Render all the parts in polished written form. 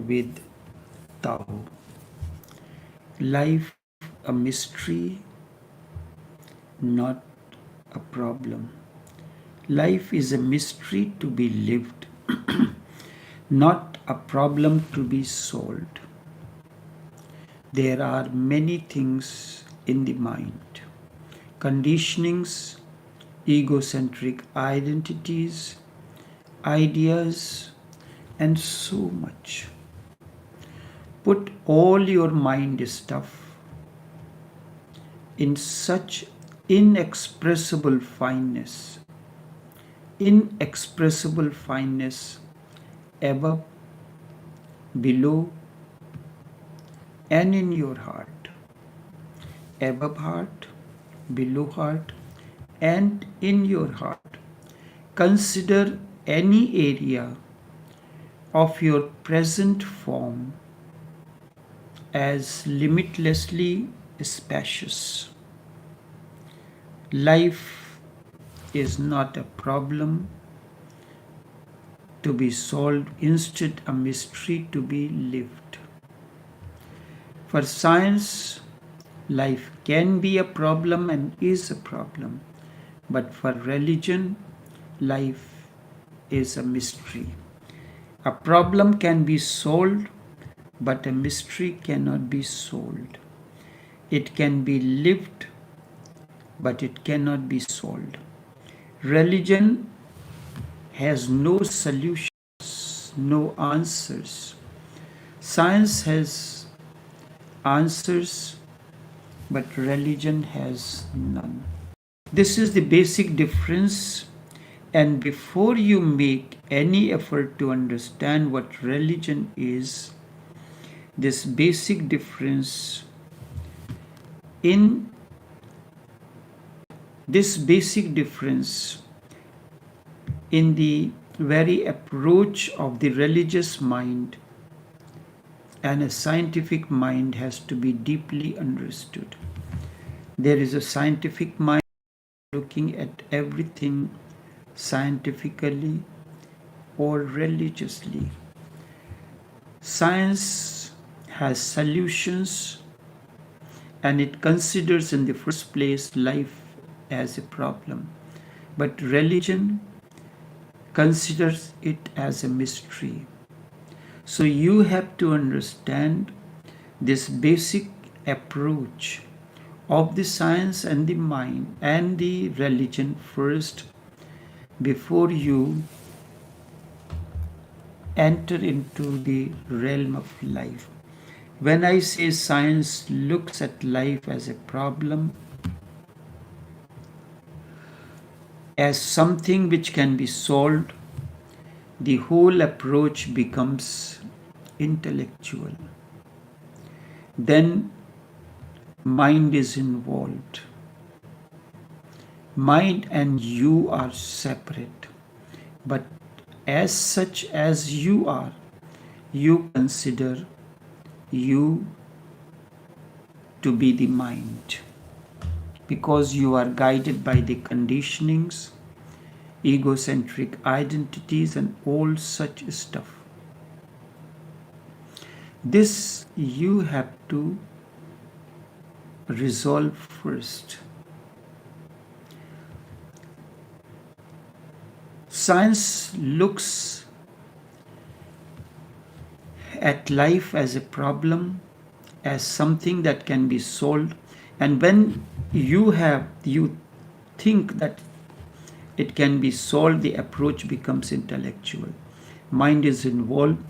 with Tao. Life a mystery, not a problem. Life is a mystery to be lived, not a problem to be solved. There are many things in the mind: conditionings, egocentric identities, ideas, and so much. Put all your mind stuff in such inexpressible fineness, above, below, and in your heart. Above heart, below heart, and in your heart. Consider any area of your present form as limitlessly spacious. Life is not a problem to be solved, instead a mystery to be lived. For science, life can be a problem and is a problem, but for religion, life is a mystery. A problem can be solved, but a mystery cannot be solved. It can be lived, but it cannot be solved. Religion has no solutions, no answers. Science has answers, but religion has none. This is the basic difference, and before you make any effort to understand what religion is, this basic difference in the very approach of the religious mind and a scientific mind has to be deeply understood. There is a scientific mind looking at everything scientifically or religiously. Science has solutions, and it considers in the first place life as a problem. But religion considers it as a mystery. So you have to understand this basic approach of the science and the mind and the religion first before you enter into the realm of life. When I say science looks at life as a problem, as something which can be solved, the whole approach becomes intellectual. Then mind is involved. Mind and you are separate, but as such as you are, you consider you to be the mind, because you are guided by the conditionings, egocentric identities, and all such stuff. This you have to resolve first. Science looks at life as a problem, as something that can be solved, and when you think that it can be solved, the approach becomes intellectual. Mind is involved.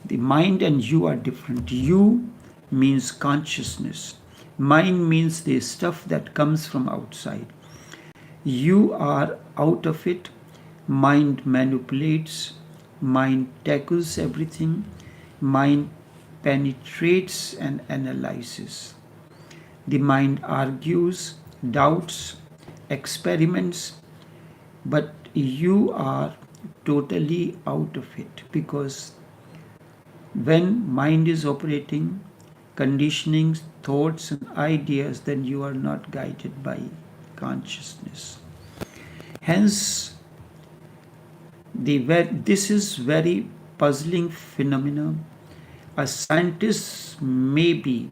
The mind and you are different. You means consciousness. Mind means the stuff that comes from outside. You are out of it. Mind manipulates. Mind tackles everything. Mind penetrates and analyzes. The mind argues, doubts, experiments, but you are totally out of it, because when mind is operating, conditionings, thoughts, and ideas, then you are not guided by consciousness. Hence, this is very puzzling phenomenon. A scientist may be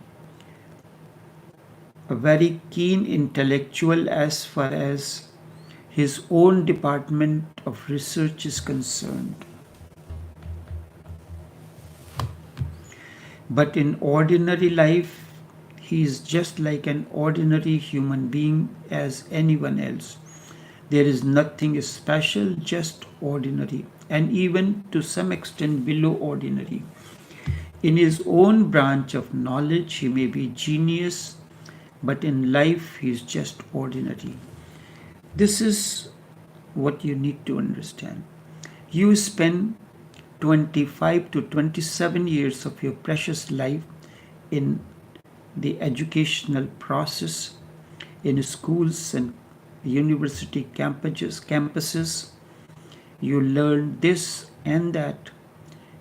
a very keen intellectual as far as his own department of research is concerned. But in ordinary life, he is just like an ordinary human being as anyone else. There is nothing special, just ordinary, and even to some extent below ordinary. In his own branch of knowledge, he may be genius, but in life, he is just ordinary. This is what you need to understand. You spend 25 to 27 years of your precious life in the educational process, in schools and university campuses. You learn this and that.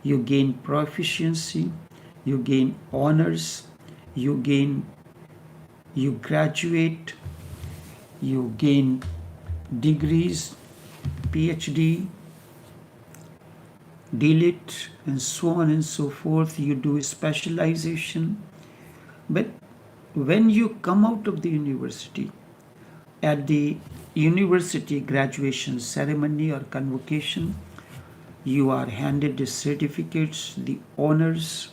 You gain proficiency, you gain honors, you graduate, you gain degrees, PhD, DLit, and so on and so forth. You do specialization. But when you come out of the university, at the university graduation ceremony or convocation, you are handed the certificates, the honors,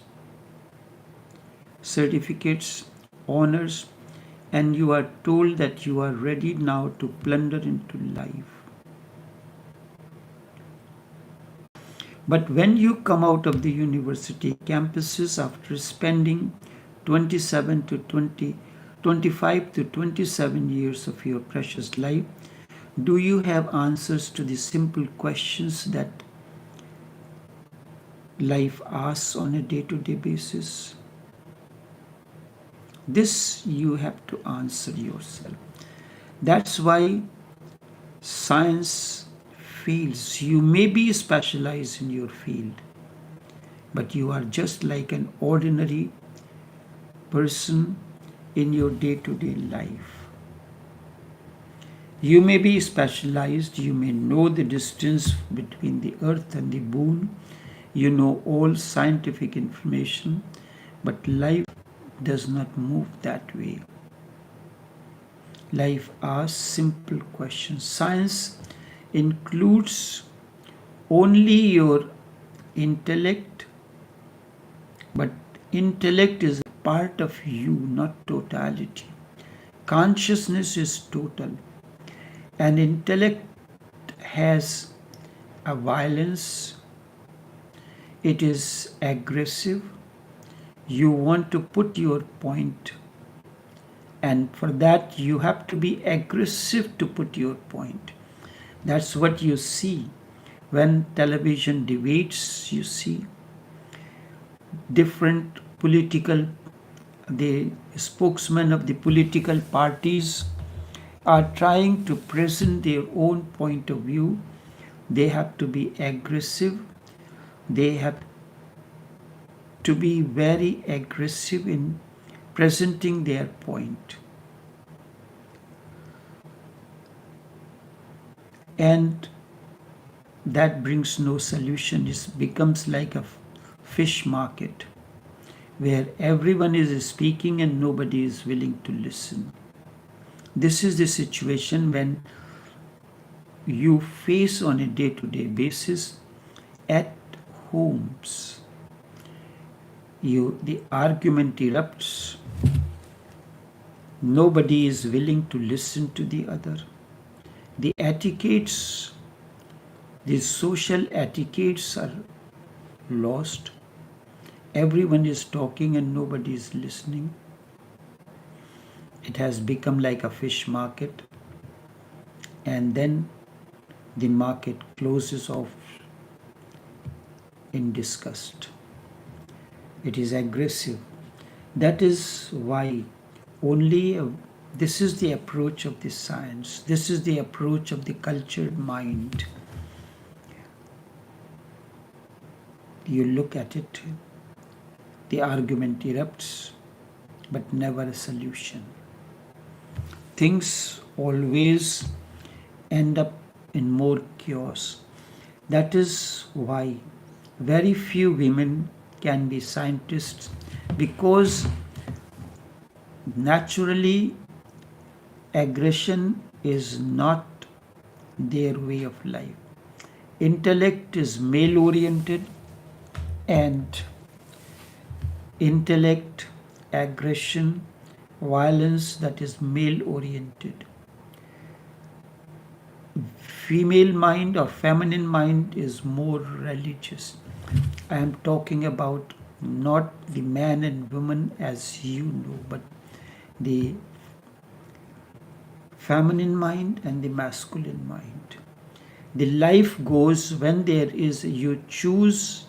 and you are told that you are ready now to plunder into life. But when you come out of the university campuses after spending 25 to 27 years of your precious life, do you have answers to the simple questions that life asks on a day-to-day basis? This you have to answer yourself. That's why science fails. You may be specialized in your field, but you are just like an ordinary person in your day-to-day life. You may be specialized, you may know the distance between the earth and the moon, you know all scientific information, but life does not move that way. Life asks simple questions. Science includes only your intellect, but intellect is a part of you, not totality. Consciousness is total, and intellect has a violence. It is aggressive. You want to put your point, and for that you have to be aggressive to put your point. That's what you see when television debates. You see different the spokesmen of the political parties are trying to present their own point of view. They have to be aggressive. They have to be very aggressive in presenting their point. And that brings no solution. It becomes like a fish market where everyone is speaking and nobody is willing to listen. This is the situation when you face on a day-to-day basis at homes. The argument erupts. Nobody is willing to listen to the other. The etiquettes, the social etiquettes are lost. Everyone is talking and nobody is listening. It has become like a fish market, and then the market closes off in disgust. It is aggressive. That is why this is the approach of the science. This is the approach of the cultured mind. You look at it, the argument erupts, but never a solution. Things always end up in more chaos. That is why very few women can be scientists, because naturally aggression is not their way of life. Intellect is male oriented, and intellect, aggression, violence, that is male oriented. Female mind or feminine mind is more religious. I am talking about not the man and woman as you know, but the feminine mind and the masculine mind. The life goes when there is, you choose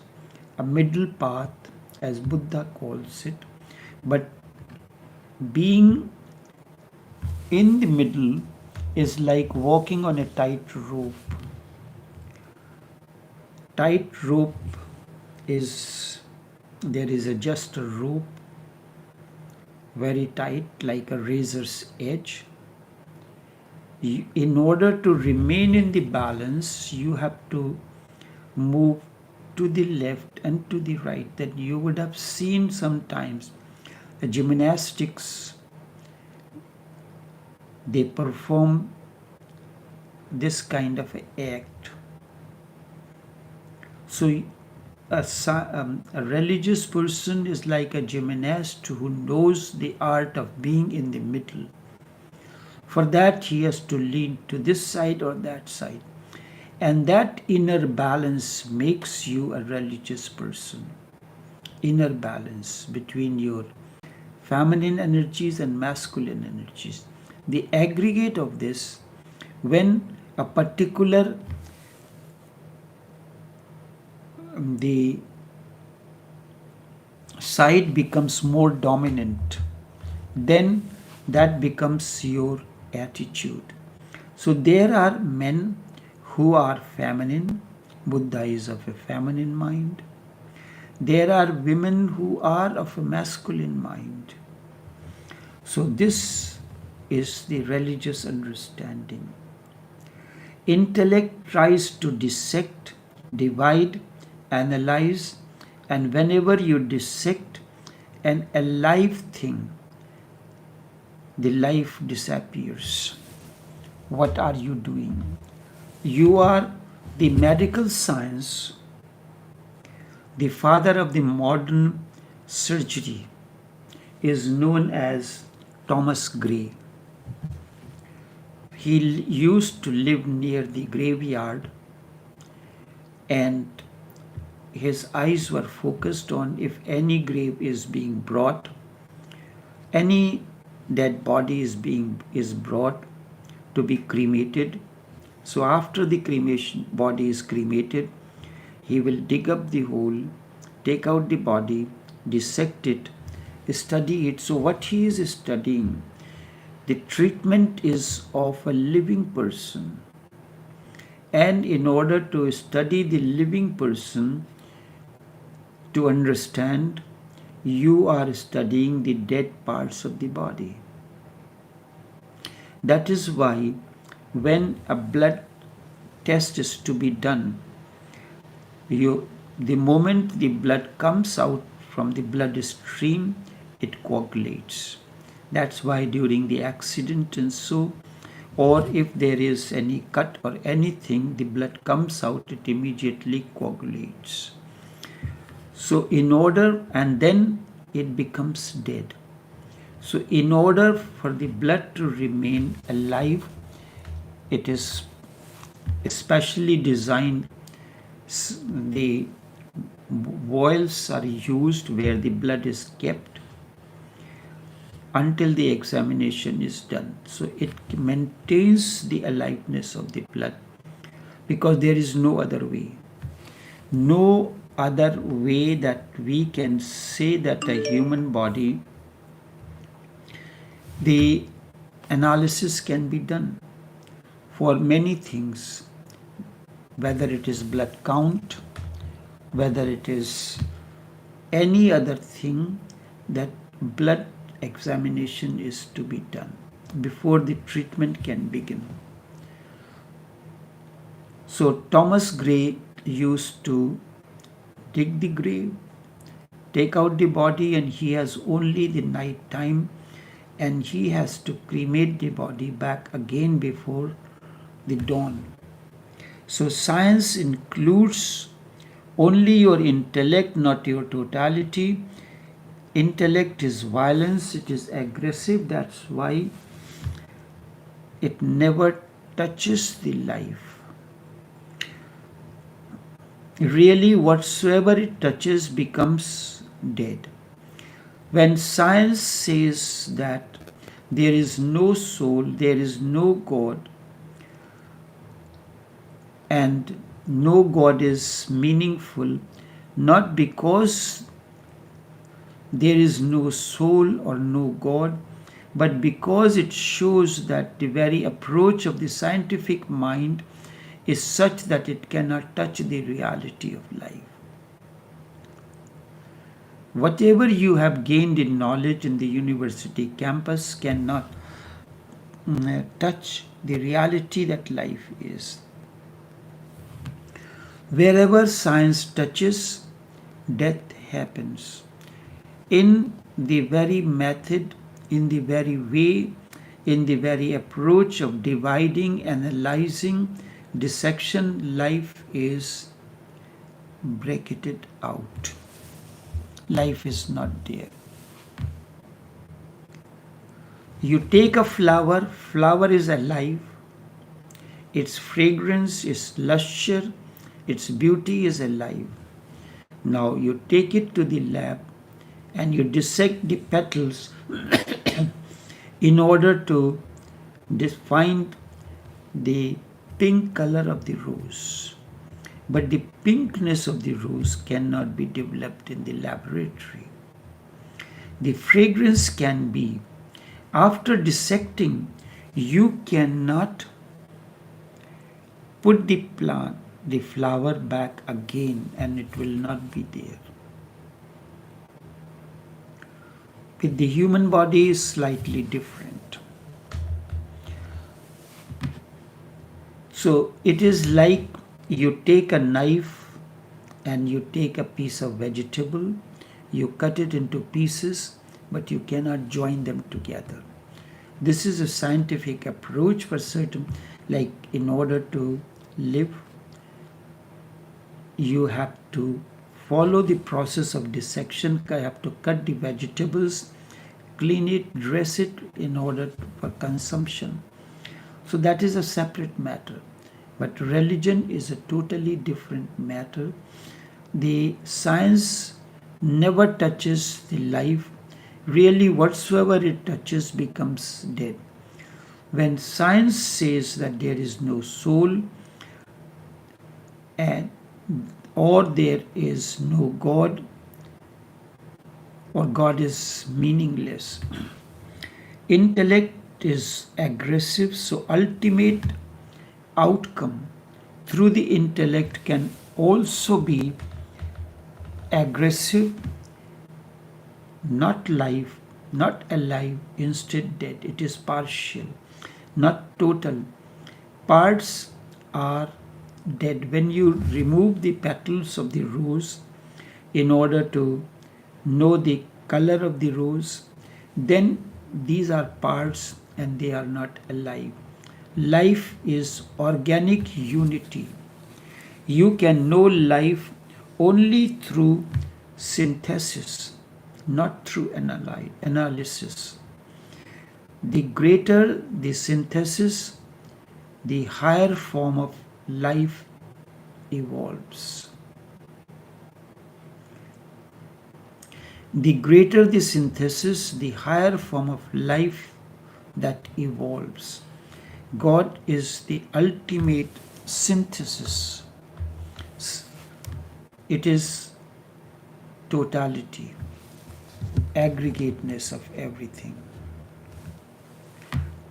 a middle path, as Buddha calls it, but being in the middle is like walking on a tight rope. Tight rope is, there is just a rope, very tight, like a razor's edge. In order to remain in the balance, you have to move to the left and to the right. That you would have seen sometimes gymnastics, they perform this kind of act. So a religious person is like a gymnast who knows the art of being in the middle. For that, he has to lean to this side or that side. And that inner balance makes you a religious person. Inner balance between your feminine energies and masculine energies. The aggregate of this, when a particular the side becomes more dominant, then that becomes your attitude. So there are men who are feminine. Buddha is of a feminine mind. There are women who are of a masculine mind. So this is the religious understanding. Intellect tries to dissect, divide, analyze, and whenever you dissect an alive thing, the life disappears. What are you doing? You are the medical science, the father of the modern surgery is known as Thomas Gray. He used to live near the graveyard, and his eyes were focused on if any grave is being brought, any dead body is brought to be cremated. So after the cremation, body is cremated, he will dig up the hole, take out the body, dissect it, study it. So what he is studying, the treatment is of a living person. And in order to study the living person, to understand, you are studying the dead parts of the body. That is why when a blood test is to be done, the moment the blood comes out from the blood stream, it coagulates. That's why during the accident and so, or if there is any cut or anything, the blood comes out, it immediately coagulates. So in order, and then it becomes dead. So in order for the blood to remain alive, it is especially designed, the vials are used where the blood is kept until the examination is done. So it maintains the aliveness of the blood, because there is no other way. No other way that we can say that a human body, the analysis can be done for many things, whether it is blood count, whether it is any other thing, that blood examination is to be done before the treatment can begin. So Thomas Gray used to dig the grave, take out the body and he has only the night time, and he has to cremate the body back again before the dawn. So science includes only your intellect, not your totality. Intellect is violence, it is aggressive, that's why it never touches the life. Really, whatsoever it touches becomes dead. When science says that there is no soul, there is no God, and no God is meaningful, not because there is no soul or no God, but because it shows that the very approach of the scientific mind is such that it cannot touch the reality of life. Whatever you have gained in knowledge in the university campus cannot touch the reality that life is. Wherever science touches, death happens. In the very method, in the very way, in the very approach of dividing, analyzing, dissection, life is bracketed out. Life is not there. You take a flower, flower is alive, its fragrance is luster, its beauty is alive. Now you take it to the lab and you dissect the petals in order to find the pink color of the rose. But the pinkness of the rose cannot be developed in the laboratory. The fragrance can be. After dissecting, you cannot put the plant, the flower back again, and it will not be there. With the human body is slightly different. So it is like you take a knife and you take a piece of vegetable, you cut it into pieces, but you cannot join them together. This is a scientific approach for certain, like in order to live, you have to follow the process of dissection. You have to cut the vegetables, clean it, dress it in order for consumption. So that is a separate matter. But religion is a totally different matter. The science never touches the life. Really, whatsoever it touches becomes dead. When science says that there is no soul and or there is no God, or God is meaningless, intellect is aggressive, so ultimate outcome through the intellect can also be aggressive, not life, not alive, instead dead. It is partial, not total. Parts are dead. When you remove the petals of the rose in order to know the color of the rose, then these are parts and they are not alive. Life is organic unity. You can know life only through synthesis, not through analysis. The greater the synthesis, the higher form of life evolves. The greater the synthesis, the higher form of life that evolves. God is the ultimate synthesis. It is totality, aggregateness of everything.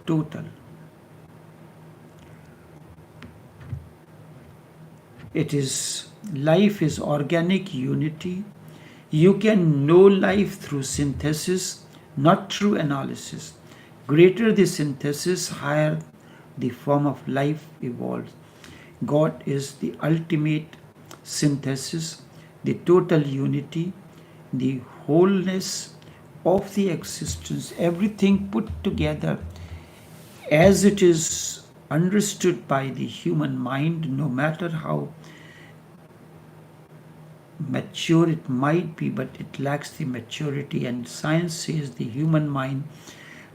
Total. It is, life is organic unity. You can know life through synthesis, not through analysis. Greater the synthesis, higher the form of life evolves. God is the ultimate synthesis, the total unity, the wholeness of the existence, everything put together as it is understood by the human mind, no matter how mature it might be, but it lacks the maturity. And science says the human mind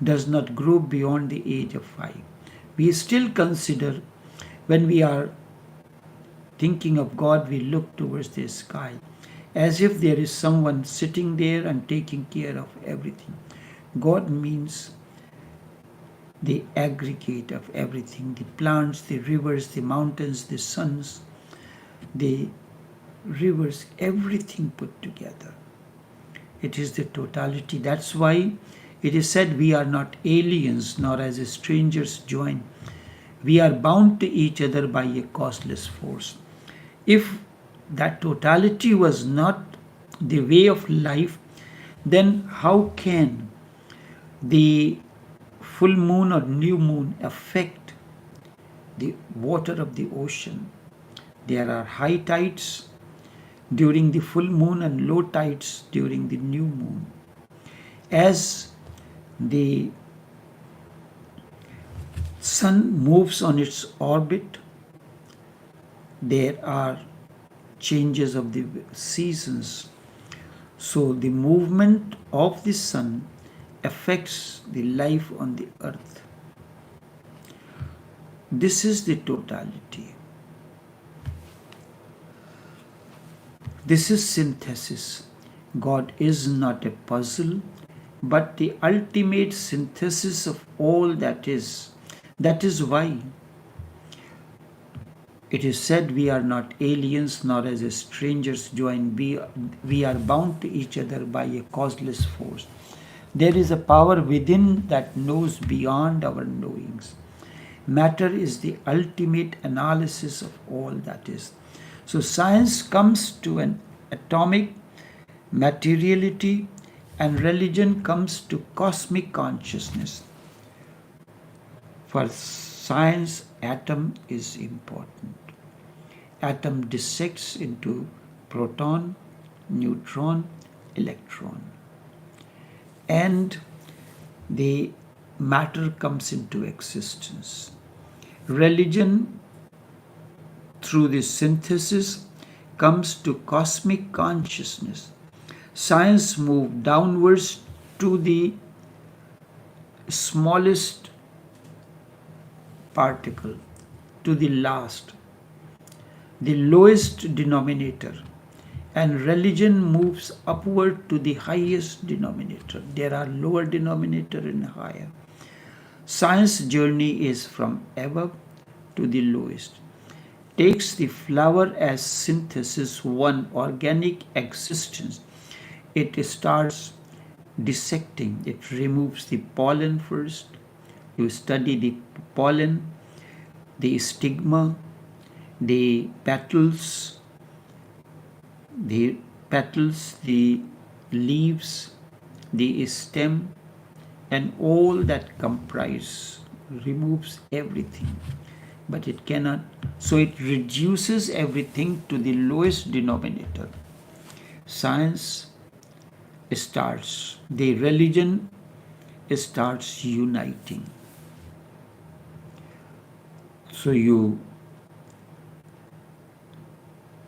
does not grow beyond the age of 5. We still consider, when we are thinking of God, we look towards the sky as if there is someone sitting there and taking care of everything. God means the aggregate of everything, the plants, the rivers, the mountains, the suns, the rivers, everything put together. It is the totality. That's why it is said we are not aliens nor as strangers join. We are bound to each other by a causeless force. If that totality was not the way of life, then how can the full moon or new moon affect the water of the ocean? There are high tides during the full moon and low tides during the new moon. As the sun moves on its orbit, there are changes of the seasons. So the movement of the sun affects the life on the earth. This is the totality. This is synthesis. God is not a puzzle, but the ultimate synthesis of all that is. That is why it is said we are not aliens nor as strangers joined. We are bound to each other by a causeless force. There is a power within that knows beyond our knowings. Matter is the ultimate analysis of all that is. So science comes to an atomic materiality and religion comes to cosmic consciousness. For science, atom is important. Atom dissects into proton, neutron, electron. And the matter comes into existence. Religion, through this synthesis, comes to cosmic consciousness. Science moves downwards to the smallest particle, to the last, the lowest denominator, and religion moves upward to the highest denominator. There are lower denominator and higher. Science journey is from above to the lowest. Takes the flower as synthesis, one organic existence. It starts dissecting. It removes the pollen first. You study the pollen, the stigma, the petals, the leaves, the stem, and all that comprise, removes everything. But it cannot, so it reduces everything to the lowest denominator. Science starts, the religion starts uniting. So you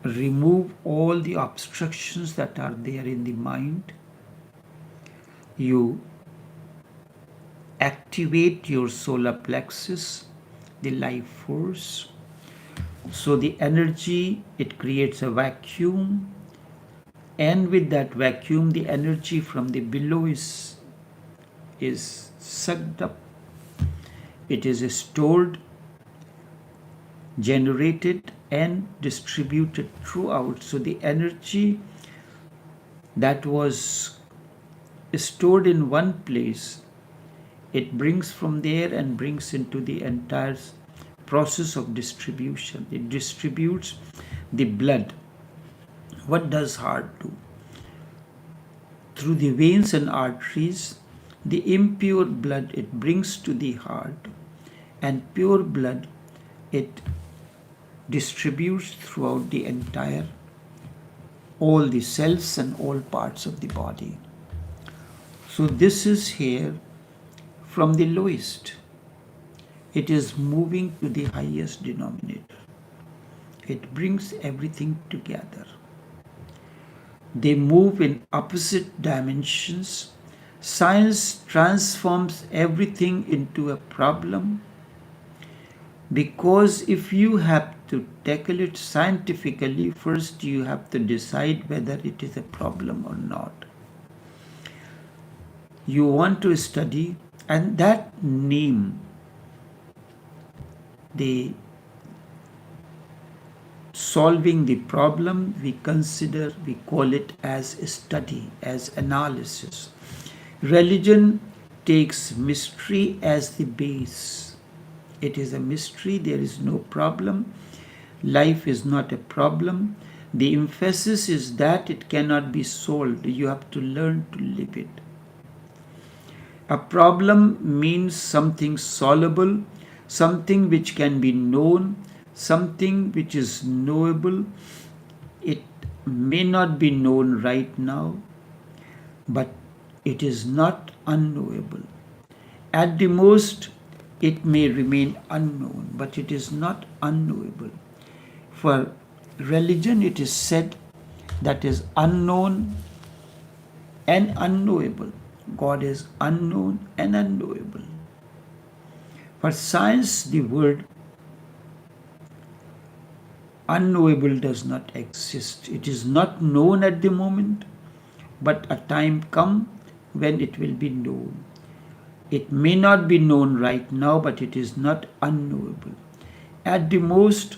remove all the obstructions that are there in the mind. You activate your solar plexus, the life force. So the energy, it creates a vacuum, and with that vacuum the energy from the below is sucked up. It is stored, generated and distributed throughout. So the energy that was stored in one place, it brings from there and brings into the entire process of distribution. It distributes the blood. What does heart do? Through the veins and arteries, the impure blood it brings to the heart, and pure blood it distributes throughout the entire all the cells and all parts of the body. So this is here from the lowest. It is moving to the highest denominator. It brings everything together. They move in opposite dimensions. Science transforms everything into a problem, because if you have to tackle it scientifically, first you have to decide whether it is a problem or not. You want to study, and that name, the solving the problem, we call it as study, as analysis. Religion takes mystery as the base. It is a mystery, there is no problem. Life is not a problem. The emphasis is that it cannot be solved. You have to learn to live it. A problem means something solvable, something which can be known, something which is knowable. It may not be known right now, but it is not unknowable. At the most, it may remain unknown, but it is not unknowable. For religion, it is said that is unknown and unknowable. God is unknown and unknowable. For science, the word unknowable does not exist. It is not known at the moment, but a time comes when it will be known. It may not be known right now, but it is not unknowable. At the most,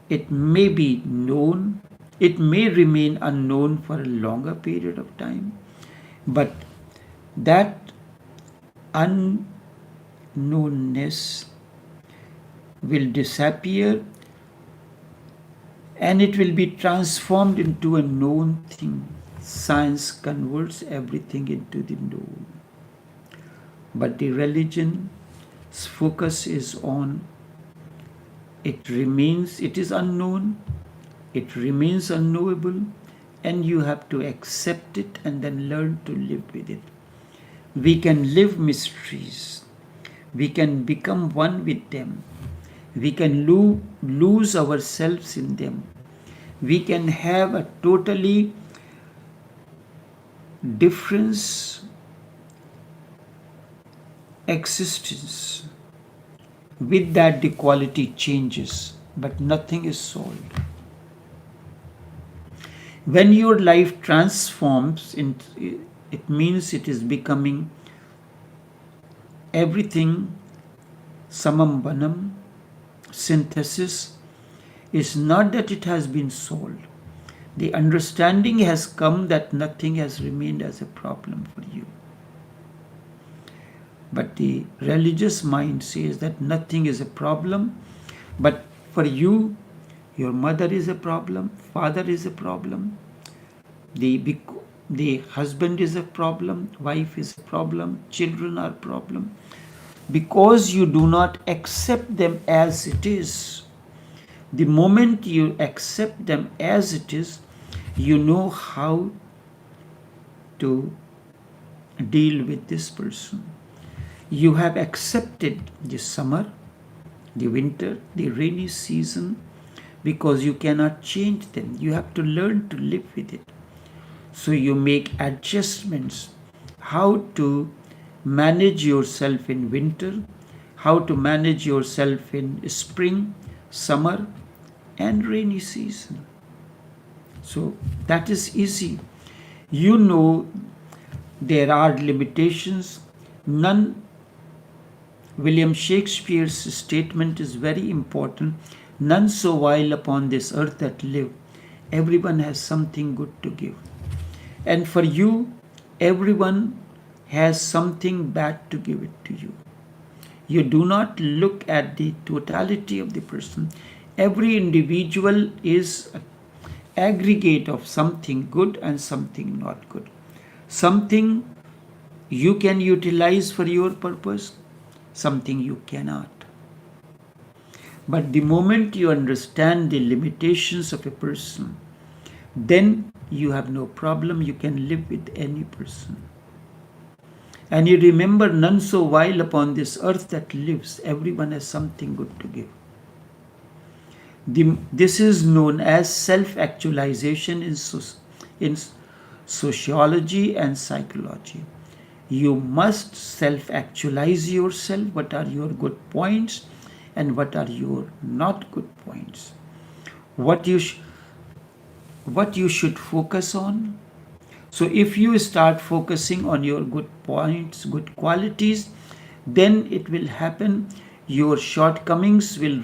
it may be known. It may remain unknown for a longer period of time, but that unknownness will disappear, and it will be transformed into a known thing. Science converts everything into the known. But the religion's focus is on it is unknown, it remains unknowable, and you have to accept it and then learn to live with it. We can live mysteries. We can become one with them. We can lose ourselves in them. We can have a totally different existence. With that, the quality changes, but nothing is solved. When your life transforms, it means it is becoming everything samam vanam. Synthesis is not that it has been solved. The understanding has come that nothing has remained as a problem for you. But the religious mind says that nothing is a problem, but for you, your mother is a problem, father is a problem, the husband is a problem, wife is a problem, children are a problem, because you do not accept them as it is. The moment you accept them as it is, you know how to deal with this person. You have accepted the summer, the winter, the rainy season, because you cannot change them. You have to learn to live with it. So you make adjustments, how to manage yourself in winter, how to manage yourself in spring, summer, and rainy season. So that is easy. You know there are limitations. William Shakespeare's statement is very important. None so vile upon this earth that live. Everyone has something good to give. And for you, everyone has something bad to give it to you. You do not look at the totality of the person. Every individual is an aggregate of something good and something not good. Something you can utilize for your purpose, something you cannot. But the moment you understand the limitations of a person, then you have no problem. You can live with any person. And you remember, none so vile upon this earth that lives. Everyone has something good to give. This is known as self-actualization in sociology and psychology. You must self-actualize yourself. What are your good points and what are your not good points? What you should focus on. So if you start focusing on your good points, good qualities, then it will happen. Your shortcomings will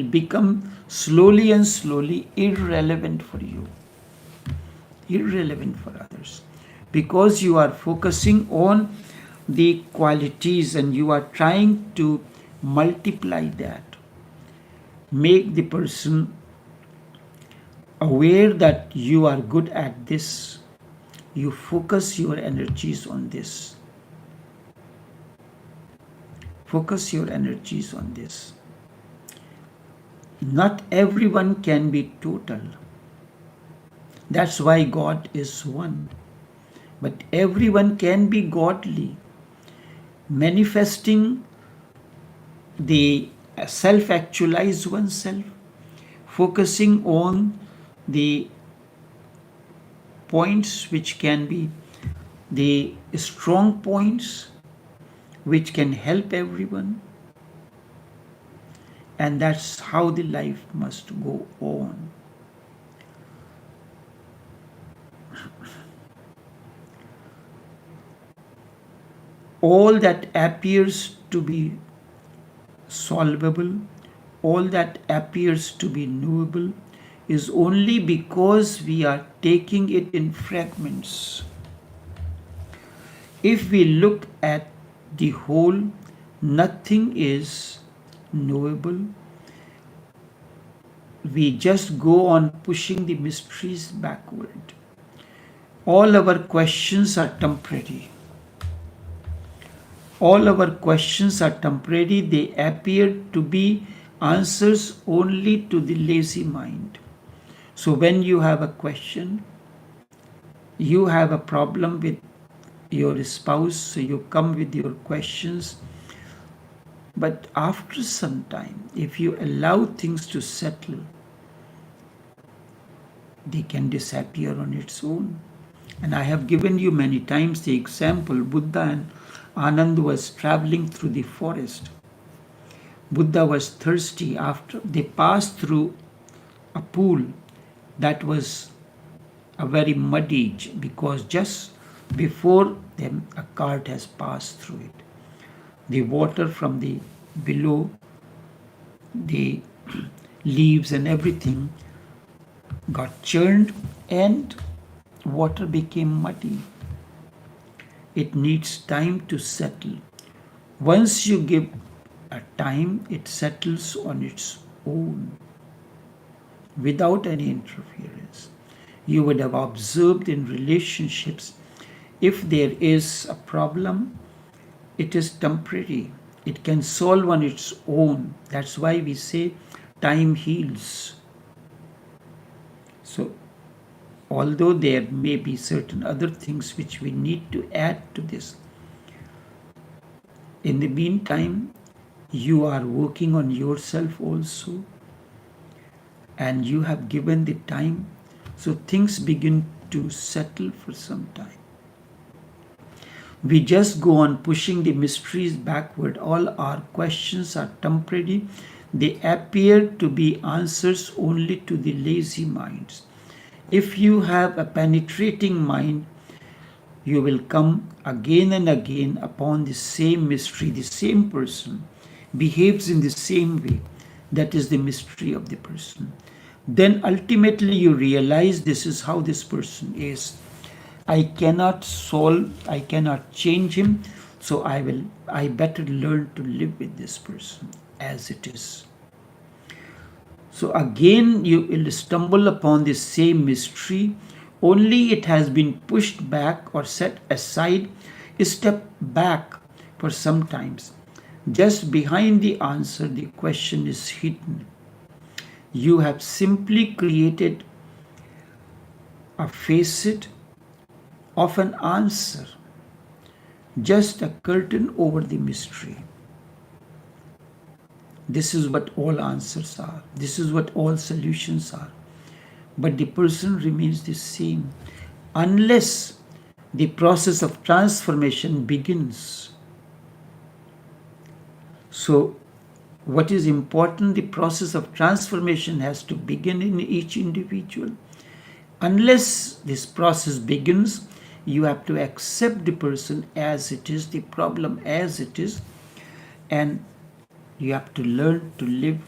become slowly and slowly irrelevant for you, irrelevant for others, because you are focusing on the qualities and you are trying to multiply that, make the person aware that you are good at this. You focus your energies on this. Focus your energies on this. Not everyone can be total. That's why God is one. But everyone can be godly, manifesting the self-actualize oneself, focusing on the points which can be the strong points which can help everyone, and that's how the life must go on. All that appears to be solvable, all that appears to be knowable, is only because we are taking it in fragments. If we look at the whole, nothing is knowable. We just go on pushing the mysteries backward. All our questions are temporary. All our questions are temporary. They appear to be answers only to the lazy mind. So when you have a question, you have a problem with your spouse, so you come with your questions. But after some time, if you allow things to settle, they can disappear on its own. And I have given you many times the example. Buddha and Anand was traveling through the forest. Buddha was thirsty. After they passed through a pool that was a very muddy, because just before them a cart has passed through it. The water from the below, the leaves and everything got churned and water became muddy. It needs time to settle. Once you give a time, it settles on its own without any interference. You would have observed in relationships, if there is a problem, it is temporary. It can solve on its own. That's why we say time heals. So, although there may be certain other things which we need to add to this, in the meantime, you are working on yourself also, and you have given the time, so things begin to settle for some time. We just go on pushing the mysteries backward. All our questions are temporary. They appear to be answers only to the lazy minds. If you have a penetrating mind, you will come again and again upon the same mystery. The same person behaves in the same way. That is the mystery of the person. Then ultimately you realize, this is how this person is. I cannot solve, I cannot change him, so I better learn to live with this person as it is. So again you will stumble upon the same mystery, only it has been pushed back or set aside, step back for some times. Just behind the answer, the question is hidden. You have simply created a facet of an answer, just a curtain over the mystery. This is what all answers are. This is what all solutions are. But the person remains the same unless the process of transformation begins. So, what is important? The process of transformation has to begin in each individual. Unless this process begins, you have to accept the person as it is, the problem as it is, and you have to learn to live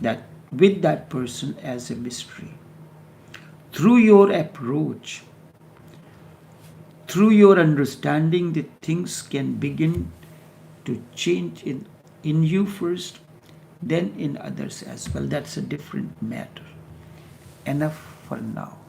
that with that person as a mystery. Through your approach, through your understanding, the things can begin to change in you first, then in others as well. That's a different matter. Enough for now.